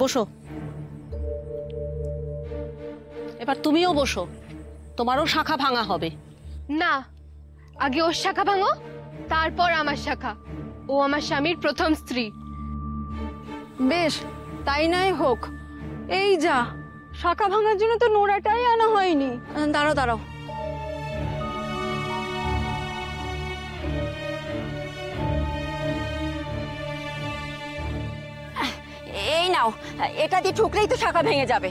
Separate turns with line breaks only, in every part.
বসো। এবার তুমিও বসো, তোমারও শাখা ভাঙা হবে।
না, আগে ওর শাখা ভাঙো, তারপর আমার শাখা। ও আমার স্বামীর প্রথম স্ত্রী।
বেশ, তাই নাই হোক। এই যা, শাখা ভাঙার জন্য তো নোড়াটাই আনা হয়নি। দাঁড়াও দাঁড়াও,
এই নাও, এটা দিয়ে ঠুকলেই তো শাখা ভেঙে যাবে।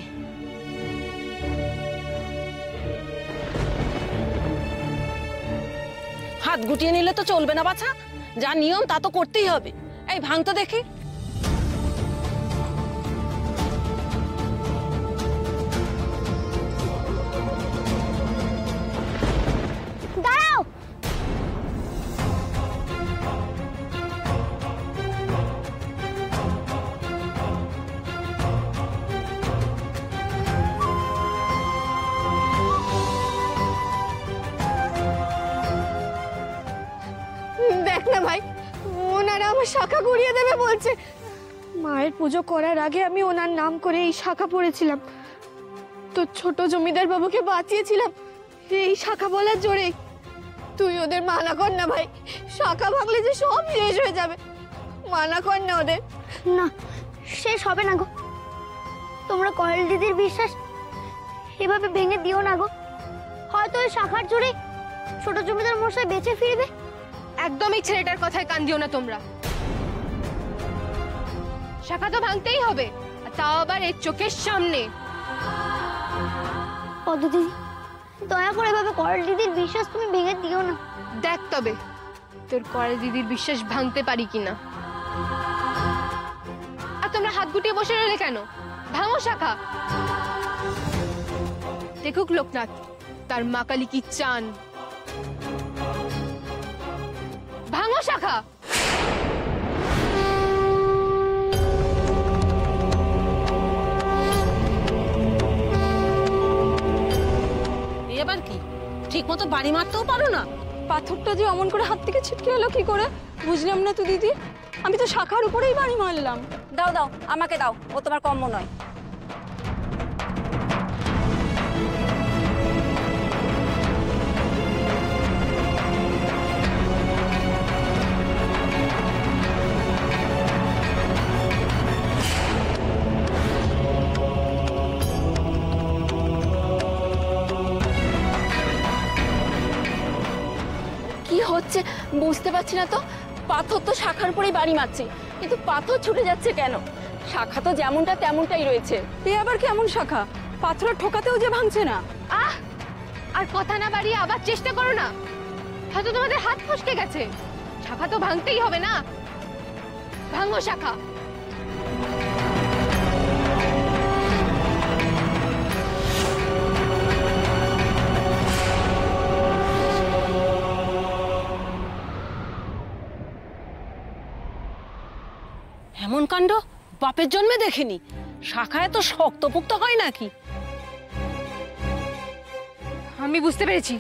হাত গুটিয়ে নিলে তো চলবে না বাছা, যা নিয়ম তা তো করতেই হবে। এই ভাঙ তো দেখি।
দাঁড়াও,
দেখ না ভাই, ওনারা আমার শাখা গড়িয়ে দেবে বলছে। মায়ের পুজো করার আগে আমি ওনার নাম করে এই শাখা পড়েছিলাম, তো ছোট জমিদার বাবুকে বাঁচিয়েছিলাম এই শাখা বলার জোরে। তুই ওদের মানা কর না ভাই, শাখা ভাঙলে যে সব শেষ হয়ে যাবে। মানা কর না ওদের।
না শেষ হবে না গো, তোমরা কয়েল দিদির বিশ্বাস এভাবে ভেঙে দিও না গো। হয়তো ওই শাখার জোরে ছোট জমিদার মশাই বেঁচে ফিরবে।
একদম এই ছেলেটার কথায় কান দিও না তোমরা। শাখা তো ভাঙতেই হবে, আর তাও আবার এর চোখের সামনে।
পদ্মদিদি, দয়া করে এভাবে কয়েল দিদির বিশ্বাস তুমি ভেঙে দিও না।
দেখ তবে তোর কয়েল দিদির বিশ্বাস ভাঙতে পারি কিনা। আর তোমরা হাত গুটিয়ে বসে রইলে কেন? ভাঙো শাখা। দেখুক লোকনাথ তার মা কালী কি চান। ভাঙো শাখা।
এবার কি ঠিক মতো বাড়ি মারতেও পারো না?
পাথরটা যে অমন করে হাত থেকে ছিটকে এলো কি করে বুঝলাম না তো দিদি। আমি তো শাখার উপরেই বাড়ি মারলাম।
দাও দাও, আমাকে দাও, ও তোমার কম্য নয়। কি হচ্ছে বুঝতে পারছি না তো। পাথর তো শাখার উপরেই বাড়ি মারছে, কিন্তু পাথর ছুটে যাচ্ছে কেন? শাখা তো যেমনটা তেমনটাই রয়েছে।
এ আবার কেমন শাখা? পাথরের ঠোকাতেও যে ভাঙছে না।
আহ, আর কথা না বাড়িয়ে আবার চেষ্টা করো না, হয়তো তোমাদের হাত ফসকে গেছে। শাখা তো ভাঙতেই হবে না, ভাঙো শাখা।
এমন কাণ্ড বাপের জন্মে দেখিনি। শাখা এত শক্তপোক্ত হয় নাকি?
আমি বুঝতে পেরেছি,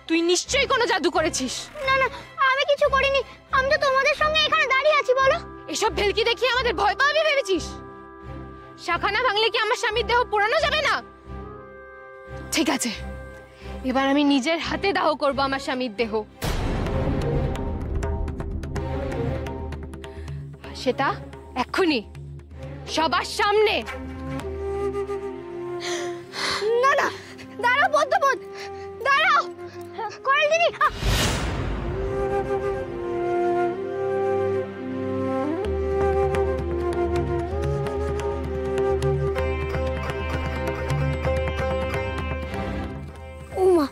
তুই নিশ্চয়ই কোনো জাদু করেছিস।
না না, আমি কিছু করিনি, আমি তো তোমাদের সঙ্গে এখানে দাঁড়িয়ে আছি। বলো,
এসব ভেলকি দেখিয়ে আমাদের ভয় পাওয়াবি ভেবেছিস? শাখা না ভাঙলে কি আমার স্বামীর দেহ পোড়ানো যাবে না? ঠিক আছে, এবার আমি নিজের হাতে দাহ করব আমার স্বামীর দেহ। সেটা এক্ষুনি সবার সামনে।
না না, দাঁড়াও পদ্মপদ, দাঁড়াও। কয়েল দিদি, উমা,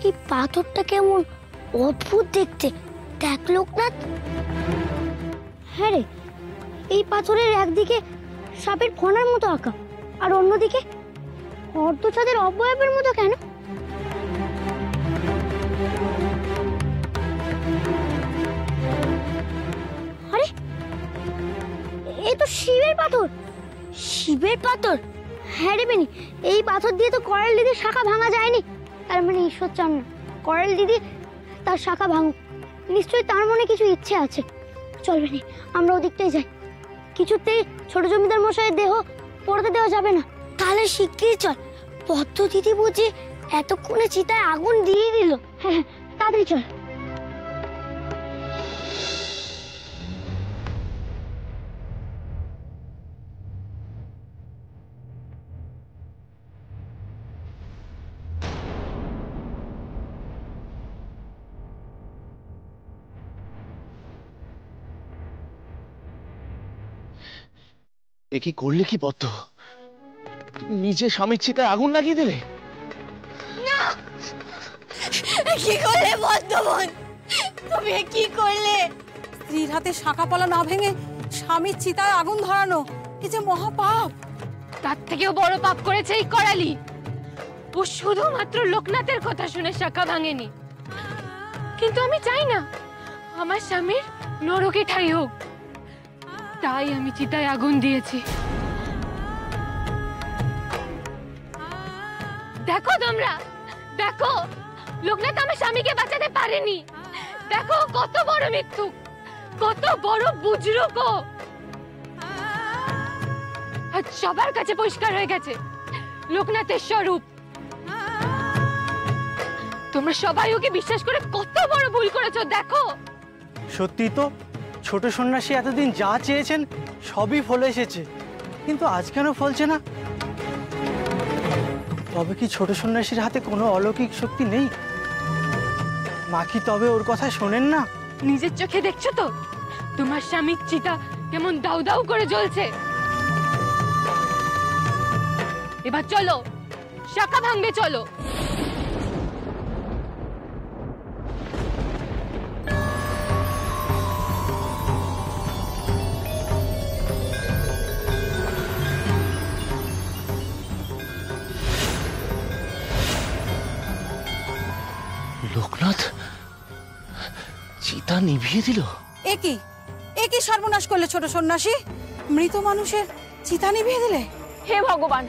এই পাথরটা কেমন অদ্ভুত দেখতে। দেখ লোকনাথ। হ্যাঁ রে, এই পাথরের একদিকে সাপের ফণার মতো আঁকা, আর অন্যদিকে অর্ধচাঁদের অবয়বের মতো কেন? আরে, এ তো শিবের পাথর। শিবের পাথর? হ্যাঁ রে বেনি, এই পাথর দিয়ে তো কয়েল দিদির শাখা ভাঙা যায়নি। তার মানে ঈশ্বর চান না কয়েল দিদি তার শাখা ভাঙুক। নিশ্চয়ই তার মনে কিছু ইচ্ছে আছে। চল বেনি, আমরা ওদিকটাই যাই। কিছুতেই ছোট জমিদার মশাইয়ের দেহ পড়তে দেওয়া যাবে না। তাহলে শিগগিরই চল, পদ্ধতিটি বুঝি এতক্ষণে চিতায় আগুন দিয়ে দিল। হ্যাঁ হ্যাঁ, তাড়াতাড়ি চল।
এ কি করলে কি পদ্ম? নিজে স্বামীর চিতায় আগুন লাগিয়ে দিলে?
কি করলে বর্ধমান, তুমি কি করলে?
স্ত্রীর হাতে শাঁখাপালা না ভেঙে স্বামীর চিতায় আগুন ধরানো, এ যে মহাপাপ।
তার থেকেও বড় পাপ করেছে এই করালি। ও শুধুমাত্র লোকনাথের কথা শুনে শাখা ভাঙেনি, কিন্তু আমি চাই না আমার স্বামীর নরকে ঠাঁই হোক, তাই আমি চিতায় আগুন দিয়েছি। দেখো তোমরা, দেখো লোকনাথ আমার স্বামীকে বাঁচাতে পারেনি। দেখো কত বড় মিথ্যুক, কত বড় বুজরুক ও। আজ সবার কাছে পরিষ্কার হয়ে গেছে লোকনাথের স্বরূপ। তোমরা সবাই ওকে বিশ্বাস করে কত বড় ভুল করেছো। দেখো
সত্যি তো, ছোট সন্ন্যাসী এতদিন যা চেয়েছেন সবই ফলে এসেছে, কিন্তু আজ কেন ফলছে না? তবে কি ছোট সন্ন্যাসীর হাতে কোনো অলৌকিক শক্তি নেই? মা কি তবে ওর কথা শোনেন না?
নিজের চোখে দেখছো তো তোমার স্বামীর চিতা কেমন দাউ দাউ করে জ্বলছে। এবার চলো, শাখা ভাঙবে চলো।
লোকনাথ চিতা নিভিয়ে দিল?
এ কি সর্বনাশ করলে ছোট সন্ন্যাসী? মৃত মানুষের চিতা নিভিয়ে দিলে?
হে ভগবান,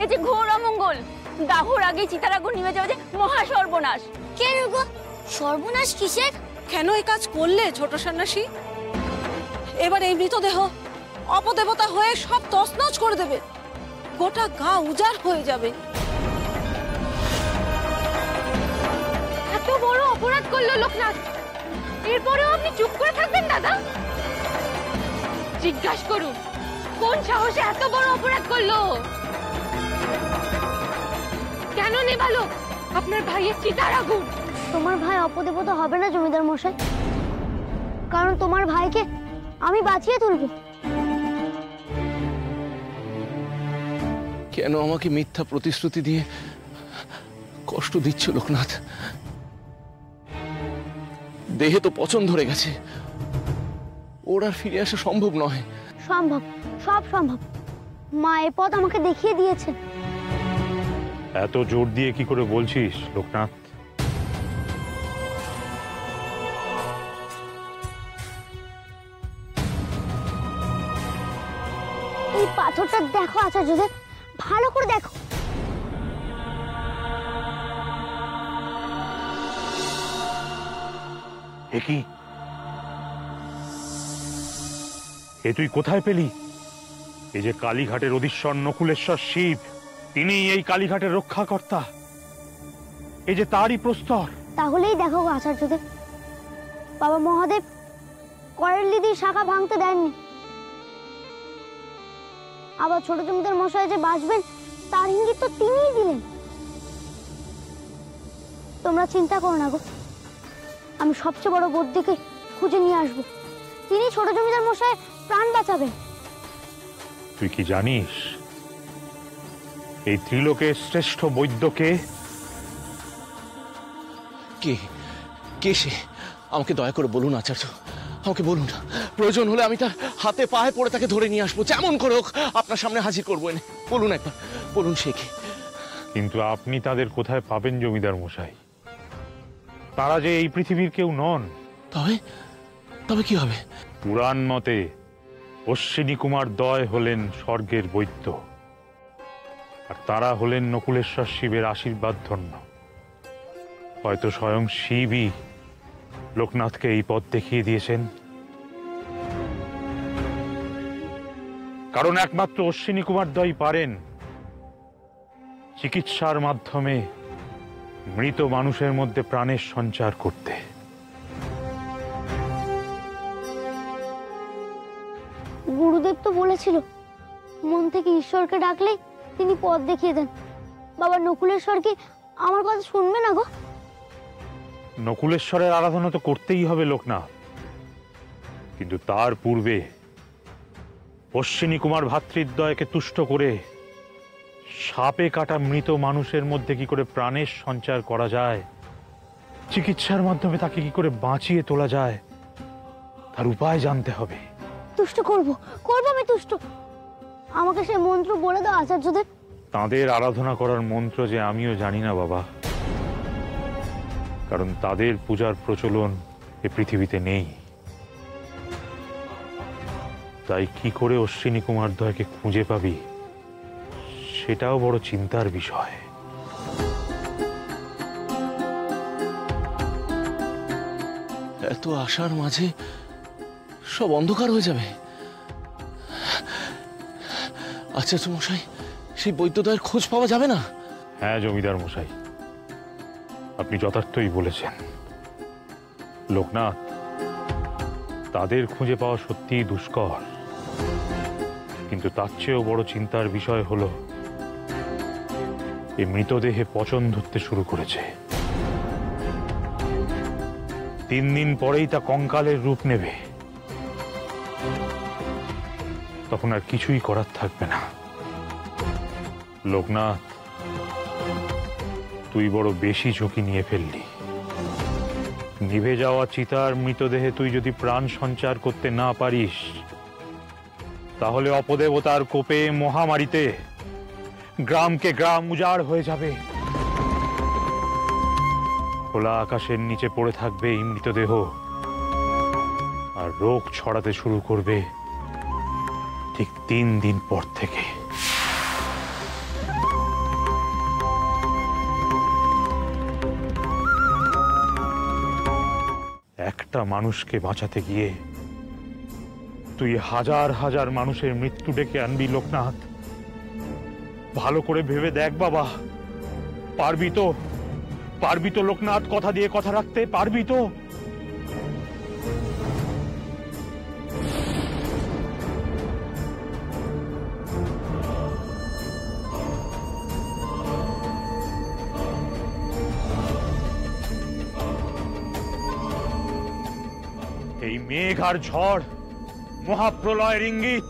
এ যে ঘোর অমঙ্গল। দাহর আগে চিতার আগুন নিভে যাওয়া যে মহা সর্বনাশ।
কেন গো, সর্বনাশ কিসের?
কেন এই কাজ করলে ছোট সন্ন্যাসী? এবার এই মৃতদেহ অপদেবতা হয়ে সব তছনছ করে দেবে, গোটা গা উজাড় হয়ে যাবে।
এত বড় অপরাধ করলো লোকনাথ, এরপরেও আপনি চুপ করে থাকবেন দাদা? জিজ্ঞাসা করুন কোন সাহসে এত বড় অপরাধ করলো? কেন নেভালো আপনার ভাইয়ের চিতার আগুন?
তোমার ভাই অপদেবতা হবে না জমিদার মশাই, কারণ তোমার ভাইকে আমি বাঁচিয়ে তুলবো।
কেন আমাকে মিথ্যা প্রতিশ্রুতি দিয়ে কষ্ট দিচ্ছ লোকনাথ? দেহে তো পচন ধরে গেছে, ওর আর ফিরে আসা সম্ভব নয়।
সম্ভব, সব সম্ভব। মা এ পথ আমাকে দেখিয়ে দিয়েছে।
এত জোর দিয়ে কি করে বলছিস লোকনাথ?
এই পাথরটা দেখো আচার্যদেব, ভালো করে দেখো।
এ কি? এ তুই কোথায় পেলি? এই যে কালীঘাটের অধীশ্বর নকুলেশ্বর শিব, তিনি এই কালীঘাটের রক্ষাকর্তা, এই যে তারই প্রস্তর।
তাহলেই দেখো গো আচার্যদেব, বাবা মহাদেব করেল্লি দিয়ে শাখা ভাঙতে দেননি। আবার ছোট জমিদার মশাই যে বাঁচবেন তার ইঙ্গিত তো তিনিই দিলেন। তোমরা চিন্তা করো না গো, আমি সবচেয়ে বড় বৌদ্ধকে খুঁজে নিয়ে আসবো, তিনি ছোট জমিদার মশাই প্রাণ বাঁচাবেন।
তুই কি জানিস এই ত্রিলোকের শ্রেষ্ঠ বৈদ্যকে?
কে কে সে? আমাকে দয়া করে বলুন আচার্য, আমাকে বলুন। প্রয়োজন হলে আমি তার হাতে পায়ে পড়ে তাকে ধরে নিয়ে আসবো, যেমন করে হোক আপনার সামনে হাজির করবো এনে। বলুন একবার, বলুন সে কে?
কিন্তু আপনি তাদের কোথায় পাবেন জমিদার মশাই? তারা যে এই পৃথিবীর কেউ নন।
তবে তবে কি হবে?
পুরাণ মতে অশ্বিনী কুমার দয় হলেন স্বর্গের বৈদ্য, আর তারা হলেন নকুলেশ্বর শিবের আশীর্বাদ ধন্য। হয়তো স্বয়ং শিবই লোকনাথকে এই পথ দেখিয়ে দিয়েছেন। কারণ একমাত্র অশ্বিনী কুমার দই পারেন চিকিৎসার মাধ্যমে মৃত মানুষের মধ্যে প্রাণের সঞ্চার করতে।
গুরুদেব তো বলেছিল মন থেকে ঈশ্বরকে ডাকলে তিনি পথ দেখিয়ে দেন। বাবা নকুলেশ্বর কি আমার কথা শুনবে না গো?
নকুলেশ্বরের আরাধনা তো করতেই হবে লোকনাথ, কিন্তু তার পূর্বে অশ্বিনী কুমার ভ্রাতৃদ্বয়কে তুষ্ট করে সাপে কাটা মৃত মানুষের মধ্যে কি করে প্রাণের সঞ্চার করা যায়, চিকিৎসার মাধ্যমে তাকে কি করে বাঁচিয়ে তোলা যায়, তার উপায় জানতে হবে।
তুষ্ট করব আমি তুষ্ট। আমাকে সেই মন্ত্র বলে দাও আচার্যদেব।
তাদের আরাধনা করার মন্ত্র যে আমিও জানি না বাবা, কারণ তাদের পূজার প্রচলন এ পৃথিবীতে নেই। তাই কি করে অশ্বিনী কুমার দ্বয়কে খুঁজে পাবি সেটাও বড় চিন্তার বিষয়।
এত আশার মাঝে সব অন্ধকার হয়ে যাবে। আচ্ছা মশাই, সেই বৈদ্যদয়ের খোঁজ পাওয়া যাবে না?
হ্যাঁ জমিদার মশাই, আপনি যথার্থই বলেছেন। লোকনাথ, তাদের খুঁজে পাওয়া সত্যিই দুষ্কর, কিন্তু তার চেয়েও বড় চিন্তার বিষয় হলো এই মৃতদেহে পচন ধরতে শুরু করেছে। 3 দিন পরেই তা কঙ্কালের রূপ নেবে, তখন আর কিছুই করার থাকবে না। লোকনাথ, তুই বড় বেশি ঝুঁকি নিয়ে ফেললি। নিভে যাওয়া চিতার মৃতদেহে তুই যদি প্রাণ সঞ্চার করতে না পারিস, তাহলে অপদেবতার কোপে মহামারীতে গ্রামকে গ্রাম উজাড় হয়ে যাবে। খোলা আকাশের নিচে পড়ে থাকবে এই মৃতদেহ, আর রোগ ছড়াতে শুরু করবে ঠিক 3 দিন পর থেকে। একটা মানুষকে বাঁচাতে গিয়ে তুই হাজার হাজার মানুষের মৃত্যু ডেকে আনবি লোকনাথ। ভালো করে ভেবে দেখ বাবা, পারবি তো? পারবি তো লোকনাথ? কথা দিয়ে কথা রাখতে পারবি তো? এই মেঘ আর ঝড় মহাপ্রলয়ের ইঙ্গিত।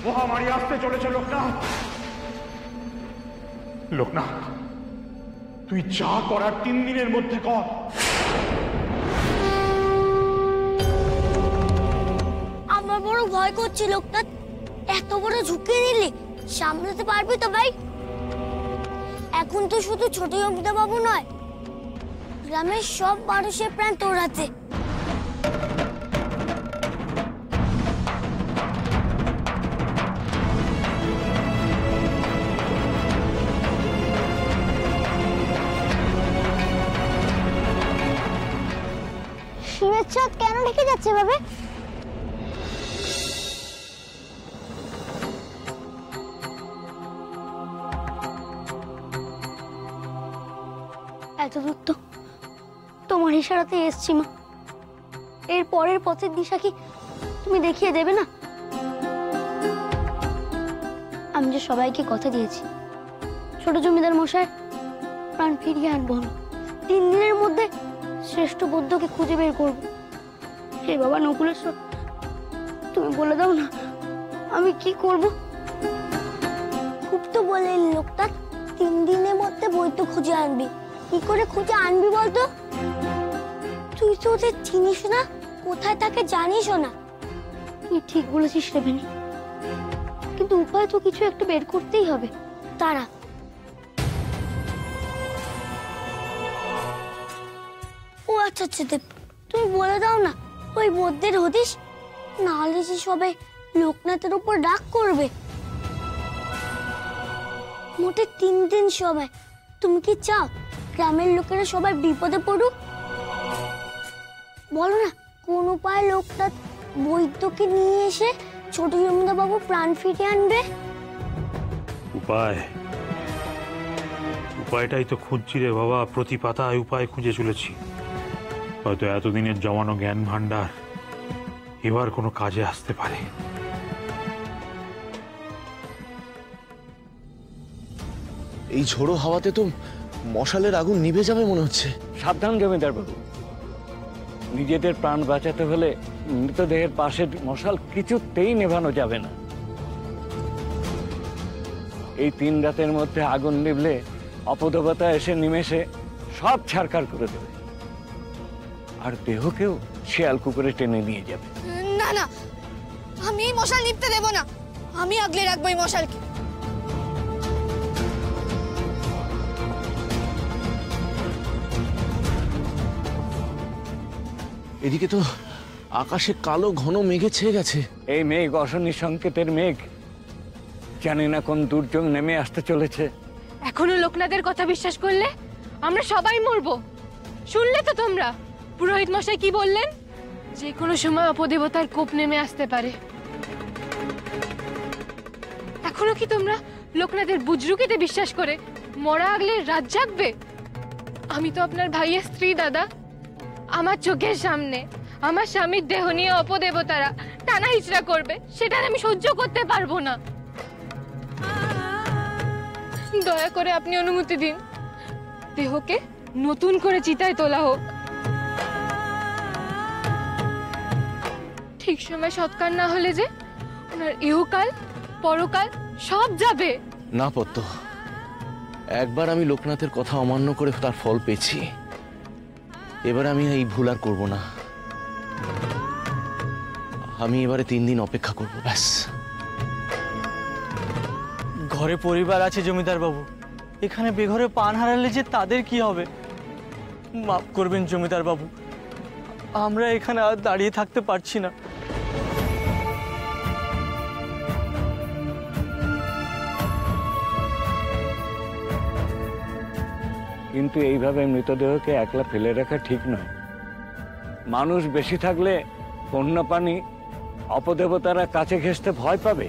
মহামারী আসতে চলেছে লোকনাথ। লোকনাথ, তুই যা করার 3 দিনের মধ্যে কর।
আমার বড় ভয় করছে লোকনাথ। এত বড় ঝুঁকি নিলে সামলাতে পারবি তো ভাই? এখন তো শুধু ছোট জমিদার বাবু নয়, গ্রামের সব মানুষের প্রাণ তোর হাতে। শিবের চাঁদ কেন ঢেকে যাচ্ছে ভাবে? এতদূর তো তোমার ইশারাতে এসছি মা। এর পরের পথের দিশা কি তুমি দেখিয়ে দেবে না? আমি যে সবাইকে কথা দিয়েছি, ছোট জমিদার মশাই প্রাণ ফিরিয়ে আনবো আমি। 3 দিনের মধ্যে শ্রেষ্ঠ বুদ্ধকে খুঁজে বের করবো। হে বাবা নকুলেশ্বর, তুমি বলে দাও না আমি কি করব? খুব তো বললেন লোকনাথ, 3 দিনের মধ্যে বৈদ্য খুঁজে আনবি। কি করে খুঁজে আনবি বলতো? তুই তো ওদের চিনিস না, কোথায় তাকে জানিস না। তুই ঠিক বলেছিস রেবেনি, কিন্তু উপায় তো কিছু একটা বের করতেই হবে। তারা ও আচ্ছা দেব, তুমি বলে দাও না ওই বৌদ্ধের হদিস, নাহলে যে সবাই লোকনাথের উপর রাগ করবে। মোটে 3 দিন সবাই। তুমি কি চাও গ্রামের লোকেরা সবাই বিপদে পড়ুক? বলো না কোন উপায় লোকনাথ বৈদ্যকে নিয়ে এসে ছোট জমিদার বাবু প্রাণ ফিরিয়ে আনবে?
উপায়টাই তো খুঁজছি রে বাবা, প্রতি পাতায় উপায় খুঁজে চলেছি। হয়তো এতদিনের জমানো জ্ঞান ভান্ডার এবার কোনো কাজে আসতে পারে।
এই ঝোড়ো হাওয়াতে তো মশালের আগুন নিভে যাবে মনে হচ্ছে।
সাবধান জমিদার বাবু, নিজেদের প্রাণ বাঁচাতে হলে মৃতদেহের পাশের মশাল কিছুতেই নেভানো যাবে না। এই 3 রাতের মধ্যে আগুন নিভলে অপদেবতা এসে নিমেষে সব ছারখার করে দেবে, আর দেহকেও শিয়াল কুকুরে টেনে নিয়ে যাবে।
না না, আমি এই মশাল নিভতে দেব না। আমি আগলে রাখবো এই মশালকে।
এদিকে তো আকাশে কালো ঘন মেঘে ছেয়ে গেছে।
এই মেঘ অশনি সংকেতের মেঘ, জানি না কোন দুর্যোগ নেমে আসতে চলেছে।
এখনো লোকনাথের কথা বিশ্বাস করলে আমরা সবাই মরবো। শুনলে তো তোমরা পুরোহিত মশাই কি বললেন? যে কোনো সময় অপদেবতার কোপ নেমে আসতে পারে। এখনো কি তোমরা লোকনাথের বুজরুকিতে বিশ্বাস করে মরা আগলে রাত জাগবে? আমি তো আপনার ভাইয়ের স্ত্রী দাদা। আমার চোখের সামনে আমার স্বামীর দেহ নিয়ে অপদেবতারা টানা হিচড়া করবে, সেটা আমি সহ্য করতে পারবো না। দয়া করে আপনি অনুমতি দিন, দেহকে নতুন করে চিতায় তোলা হোক। ঠিক সময় সৎকার না হলে যে ওনার ইহকাল পরকাল সব যাবে।
না পদ্ম, একবার আমি লোকনাথের কথা অমান্য করে তার ফল পেয়েছি। এবার আমি এই ভুল আর করবো না। আমি এবারে 3 দিন অপেক্ষা করব, ব্যাস।
ঘরে পরিবার আছে জমিদার বাবু, এখানে বেঘরে প্রাণ হারালে যে তাদের কি হবে? মাফ করবেন জমিদার বাবু, আমরা এখানে আর দাঁড়িয়ে থাকতে পারছি না।
কিন্তু এইভাবে মৃতদেহকে একলা ফেলে রাখা ঠিক নয়। মানুষ বেশি থাকলে বন্য পানি অপদেবতারা কাছে ঘেঁষতে ভয় পাবে।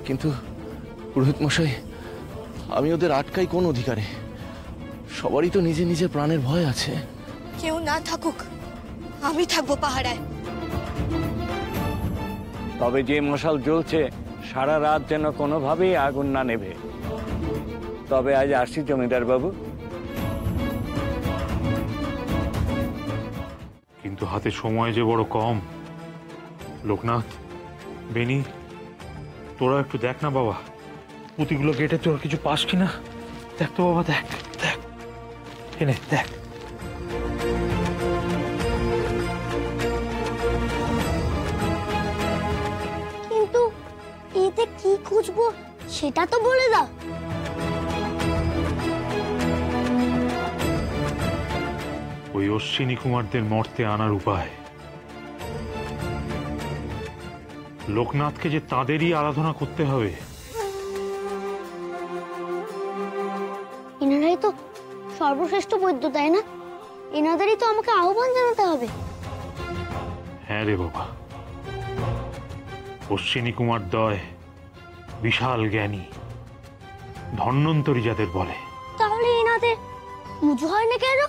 কিন্তু পুরোহিত মশাই, আমি ওদের আটকাই কোন অধিকারে? সবারই তো নিজে নিজে প্রাণের ভয় আছে।
কেউ না থাকুক, আমি থাকবো পাহারায়।
তবে যে মশাল জ্বলছে সারা রাত যেন কোনোভাবেই আগুন না নেভে। তবে আজ আসি জমিদার বাবু।
কিন্তু হাতে সময় যে বড় কম। লোকনাথ, বেনি, তোরা একটু দেখ না বাবা, পুঁতিগুলো কেটে তোরা কিছু পাস কিনা দেখ তো বাবা, দেখ দেখ, এনে দেখ।
কিন্তু এতে কি খুঁজবো সেটা তো বলে দাও।
ওই অশ্বিনী কুমারদের মর্তে আনার উপায়। লোকনাথকে যে তাদেরই আরাধনা করতে হবে।
এনারাই তো সর্বশ্রেষ্ঠ বৈদ্য, তাই না? এনাদেরই তো আমাকে আহ্বান জানাতে হবে।
হ্যাঁ রে বাবা, অশ্বিনী কুমার দ্বয় বিশাল জ্ঞানী, ধন্বন্তরী যাদের বলে।
তাহলে এনাদের পুজো হয় না কেন?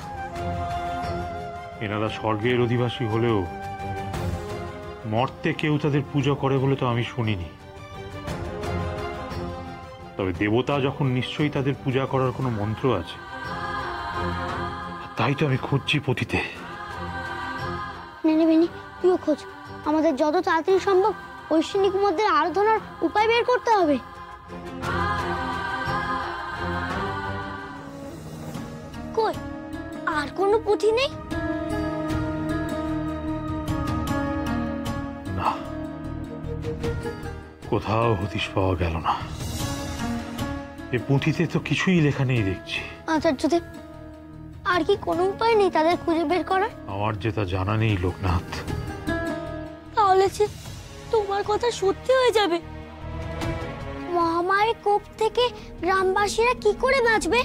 এনারা স্বর্গের অধিবাসী হলেও মর্তে কেউ তাদের পূজা করে বলে তো আমি শুনিনি। তবে দেবতা যখন নিশ্চয়ই তাদের পূজা করার কোনো মন্ত্র আছে, তাই তো আমি খুঁজছি পুঁথিতে।
নেনে তুইও খোঁজ। আমাদের যত তাড়াতাড়ি সম্ভব ঐশ্বরিক মধ্যে আরাধনার উপায় বের করতে হবে। কই আর কোনো পুঁথি নেই?
না, কোথাও হদিশ পাওয়া গেল না। এ পুঁথিতে তো কিছুই লেখা নেই দেখছি।
আচার্যদেব, আর কি কোনো উপায় নেই তাদের খুঁজে বের করার?
আমার যে তা জানা নেই লোকনাথ।
তাহলে যে তোমার কথা সত্যি হয়ে যাবে। মহামারীর কোপ থেকে গ্রামবাসীরা কি করে বাঁচবে?